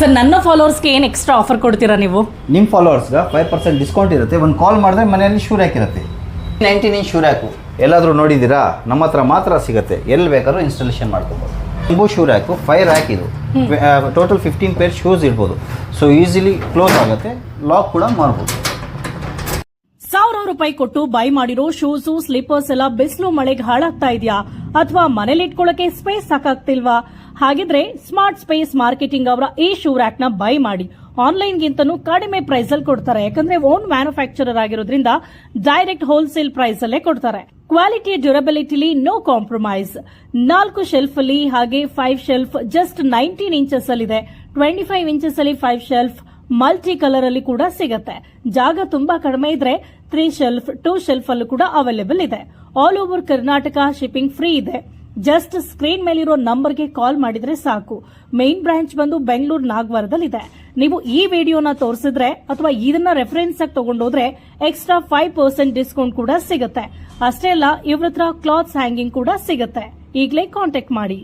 Sir ನನ್ನ ಫಾಲೋವರ್ಸ್ಗೆ ಏನು extra offer ಕೊಡ್ತೀರಾ ನೀವು? ನಿಮ್ಮ ಫಾಲೋವರ್ಸ್ಗೆ 5% ಡಿಸ್ಕೌಂಟ್ ಇರುತ್ತೆ. ಒಂದು ಕಾಲ್ ಮಾಡಿದ್ರೆ ಮನೆಯಲ್ಲಿ ಶೂ ರ್ಯಾಕ್ ಇರುತ್ತೆ. 19 ಇಂಚ್ ಶೂ ರ್ಯಾಕು ಎಲ್ಲಾದರೂ ನೋಡಿದ್ದೀರಾ? ನಮ್ಮ ಹತ್ರ ಮಾತ್ರ ಸಿಗುತ್ತೆ. ಎಲ್ಲಿ ಬೇಕಾದ್ರೂ ಇನ್ಸ್ಟಾಲೇಷನ್ ಮಾಡ್ಕೋಬೋದು. ನಿಂಬು ಶೂ ರ್ಯಾಕು 5 ರ್ಯಾಕ್ ಇದು. ಟೋಟಲ್ 15 ಪೇರ್ ಶೂಸ್ ಇರ್ಬೋದು. ಸೊ ಈಸಿಲಿ ಕ್ಲೋಸ್ ಆಗುತ್ತೆ, ಲಾಕ್ ಕೂಡ ಮಾಡ್ಬೋದು. ₹1000 ಕೊಟ್ಟು ಬೈ ಮಾಡಿರೋ ಶೂಸು ಸ್ಲಿಪ್ಪರ್ಸ್ ಎಲ್ಲ ಬಿಸಿಲು ಮಳೆಗೆ ಹಾಳಾಗ್ತಾ ಇದೆಯಾ ಅಥವಾ ಮನೇಲಿ ಇಟ್ಕೊಳ್ಳಕ್ಕೆ ಸ್ಪೇಸ್ ಸಾಕಾಗ್ತಿಲ್ವಾ? ಹಾಗಿದ್ರೆ ಸ್ಮಾರ್ಟ್ ಸ್ಪೇಸ್ ಮಾರ್ಕೆಟಿಂಗ್ ಅವರ ಈ ಶೂ ರ್ಯಾಕ್ ನ ಬೈ ಮಾಡಿ. ಆನ್ಲೈನ್ ಗಿಂತನೂ ಕಡಿಮೆ ಪ್ರೈಸ್ ಅಲ್ಲಿ ಕೊಡ್ತಾರೆ. ಯಾಕಂದ್ರೆ ಓನ್ ಮ್ಯಾನುಫ್ಯಾಕ್ಚರರ್ ಆಗಿರೋದ್ರಿಂದ ಡೈರೆಕ್ಟ್ ಹೋಲ್ಸೇಲ್ ಪ್ರೈಸ್ ಅಲ್ಲೇ ಕೊಡ್ತಾರೆ. ಕ್ವಾಲಿಟಿ ಡ್ಯೂರಬಿಲಿಟಿಲಿ ನೋ ಕಾಂಪ್ರಮೈಸ್. 4 ಶೆಲ್ಫ್ ಅಲ್ಲಿ ಹಾಗೆ 5 ಶೆಲ್ಫ್ ಜಸ್ಟ್ 19 ಇಂಚಸ್ ಅಲ್ಲಿ ಇದೆ. 25 ಇಂಚಸ್ ಅಲ್ಲಿ 5 ಶೆಲ್ಫ್ ಮಲ್ಟಿ ಕಲರ್ ಅಲ್ಲಿ ಕೂಡ ಸಿಗುತ್ತೆ. ಜಾಗ ತುಂಬಾ ಕಡಿಮೆ ಇದ್ರೆ 3 ಶೆಲ್ಫ್ 2 ಶೆಲ್ಫ್ ಅಲ್ಲೂ ಕೂಡ ಅವೈಲೇಬಲ್ ಇದೆ. All over Karnataka shipping free ಇದೆ. ಜಸ್ಟ್ ಸ್ಕ್ರೀನ್ ಮೇಲಿರೋ ನಂಬರ್ಗೆ ಕಾಲ್ ಮಾಡಿದ್ರೆ ಸಾಕು. ಮೇನ್ ಬ್ರಾಂಚ್ ಬಂದು ಬೆಂಗಳೂರು ನಾಗವಾರದಲ್ಲಿದೆ. ನೀವು ಈ ವಿಡಿಯೋನ ತೋರಿಸಿದ್ರೆ ಅಥವಾ ಇದನ್ನ ರೆಫರೆನ್ಸ್ ಆಗಿ ತಗೊಂಡೋದ್ರೆ ಎಕ್ಸ್ಟ್ರಾ 5% ಡಿಸ್ಕೌಂಟ್ ಕೂಡ ಸಿಗುತ್ತೆ. ಅಷ್ಟೇ ಅಲ್ಲ, ಇವ್ರ ಹತ್ರ ಕ್ಲಾತ್ಸ್ ಹ್ಯಾಂಗಿಂಗ್ ಕೂಡ ಸಿಗುತ್ತೆ. ಈಗಲೇ ಕಾಂಟ್ಯಾಕ್ಟ್ ಮಾಡಿ.